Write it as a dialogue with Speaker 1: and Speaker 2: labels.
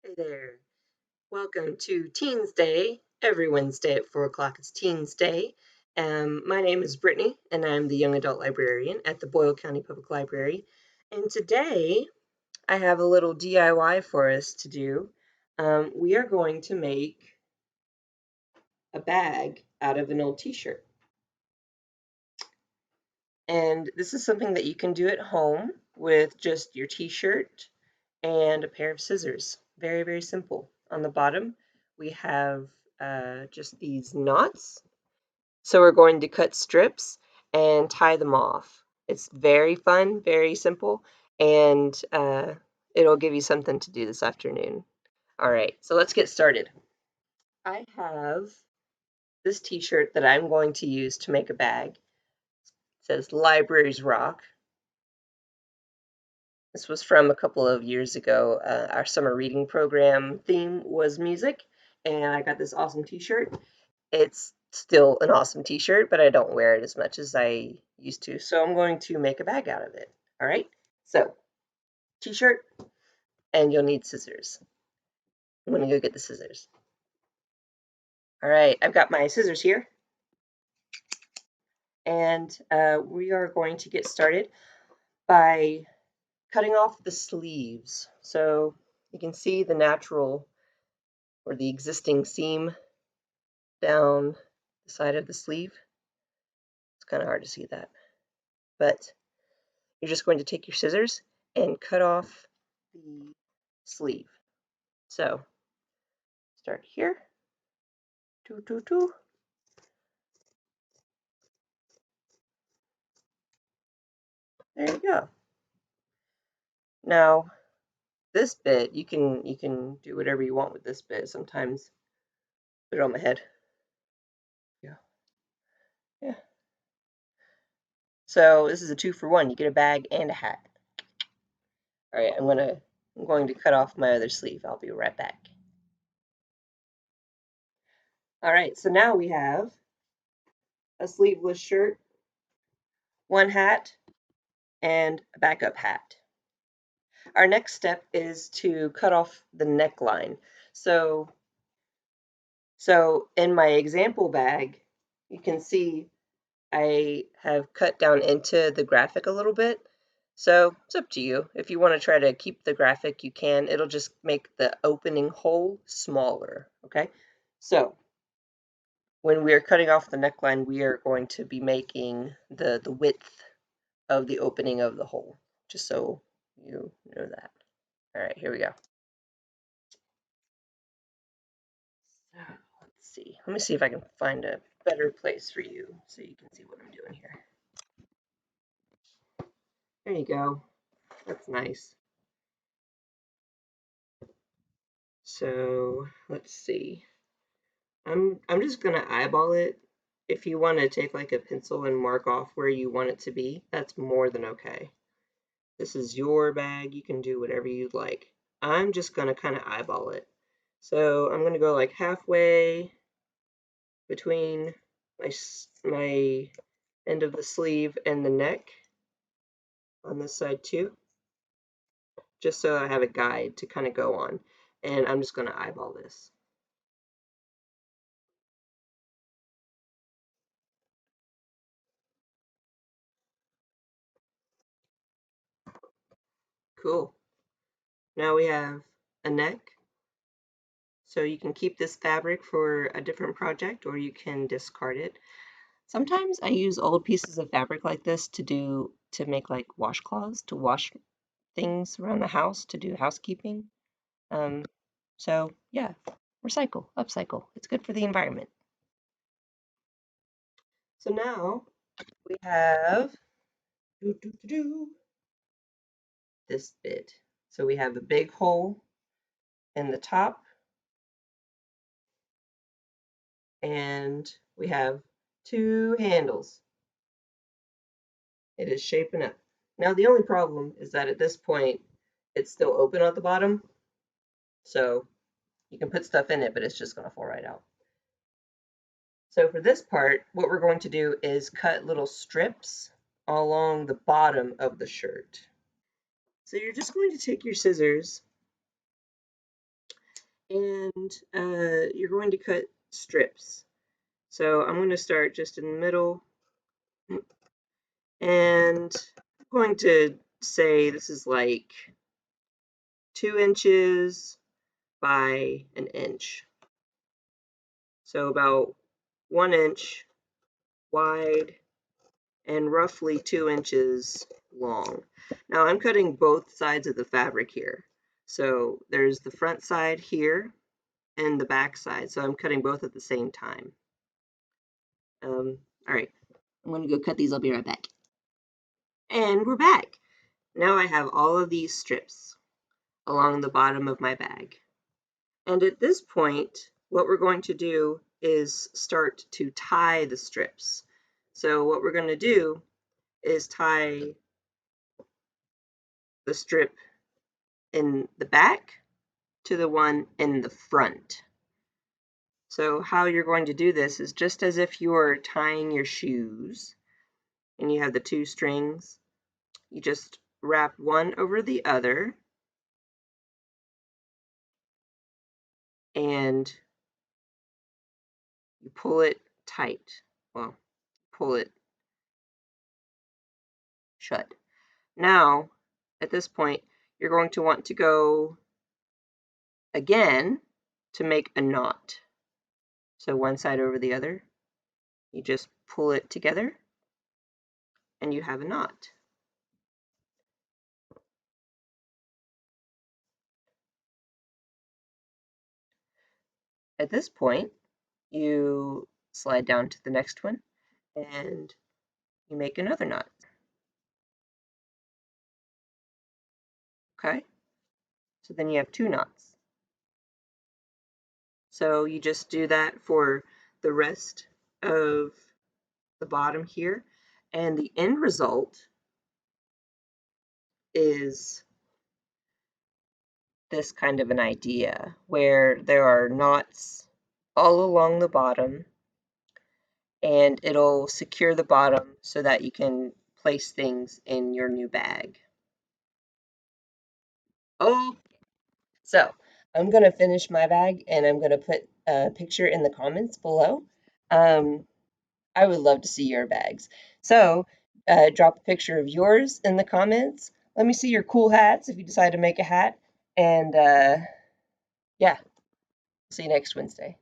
Speaker 1: Hey there. Welcome to Teens Day. Every Wednesday at 4 o'clock it's Teens Day. My name is Brittany, and I'm the Young Adult Librarian at the Boyle County Public Library. And today I have a little DIY for us to do. We are going to make a bag out of an old t-shirt. And this is something that you can do at home with just your t-shirt and a pair of scissors. Very, very simple. On the bottom, we have just these knots. So we're going to cut strips and tie them off. It's very fun, very simple, and it'll give you something to do this afternoon. All right, so let's get started. I have this t-shirt that I'm going to use to make a bag. It says Libraries Rock. This was from a couple of years ago. Our summer reading program theme was music, and I got this awesome t-shirt. It's still an awesome t-shirt, but I don't wear it as much as I used to, so I'm going to make a bag out of it. All right, so t-shirt, and you'll need scissors. I'm gonna go get the scissors. All right, I've got my scissors here, and we are going to get started by cutting off the sleeves. So you can see the natural or the existing seam down the side of the sleeve. It's kind of hard to see that, but you're just going to take your scissors and cut off the sleeve. So start here, two. There you go. Now this bit, you can do whatever you want with this bit. Sometimes put it on my head. Yeah. So this is a 2-for-1. You get a bag and a hat. All right, I'm going to cut off my other sleeve. I'll be right back. All right, so now we have a sleeveless shirt, one hat, and a backup hat. Our next step is to cut off the neckline. So in my example bag, you can see I have cut down into the graphic a little bit. So it's up to you. If you want to try to keep the graphic, you can. It'll just make the opening hole smaller, okay? So when we are cutting off the neckline, we are going to be making the width of the opening of the hole, just so you know that. All right, here we go. Let's see. Let me see if I can find a better place for you so you can see what I'm doing here. There you go. That's nice. So let's see. I'm just gonna eyeball it. If you want to take like a pencil and mark off where you want it to be, that's more than okay. This is your bag. You can do whatever you'd like. I'm just gonna kind of eyeball it. So I'm gonna go like halfway between my end of the sleeve and the neck on this side too, just so I have a guide to kind of go on. And I'm just going to eyeball this. Cool. Now we have a neck. So you can keep this fabric for a different project or you can discard it. Sometimes I use old pieces of fabric like this to make like washcloths, to wash things around the house, to do housekeeping. So yeah, recycle, upcycle. It's good for the environment. So now we have this bit. So we have a big hole in the top, and we have 2 handles. It is shaping up. Now the only problem is that at this point it's still open at the bottom, so you can put stuff in it, but it's just going to fall right out. So for this part, what we're going to do is cut little strips along the bottom of the shirt. So you're just going to take your scissors And you're going to cut strips. So I'm going to start just in the middle, and I'm going to say this is like 2 inches by an inch. So about 1 inch wide and roughly 2 inches long. Now I'm cutting both sides of the fabric here. So there's the front side here and the back side. So I'm cutting both at the same time. All right, I'm gonna go cut these. I'll be right back. And we're back. Now I have all of these strips along the bottom of my bag. And at this point, what we're going to do is start to tie the strips. So what we're going to do is tie the strip in the back to the one in the front. So how you're going to do this is just as if you're tying your shoes and you have the 2 strings. You just wrap one over the other and you pull it tight. Well, pull it shut. Now, at this point, you're going to want to go again to make a knot. So one side over the other, you just pull it together and you have a knot. At this point, you slide down to the next one and you make another knot. Okay? So then you have 2 knots. So you just do that for the rest of the bottom here, and the end result is this kind of an idea where there are knots all along the bottom, and it'll secure the bottom so that you can place things in your new bag. Oh, so I'm gonna finish my bag and I'm gonna put a picture in the comments below. I would love to see your bags. So drop a picture of yours in the comments. Let me see your cool hats if you decide to make a hat. And yeah, see you next Wednesday.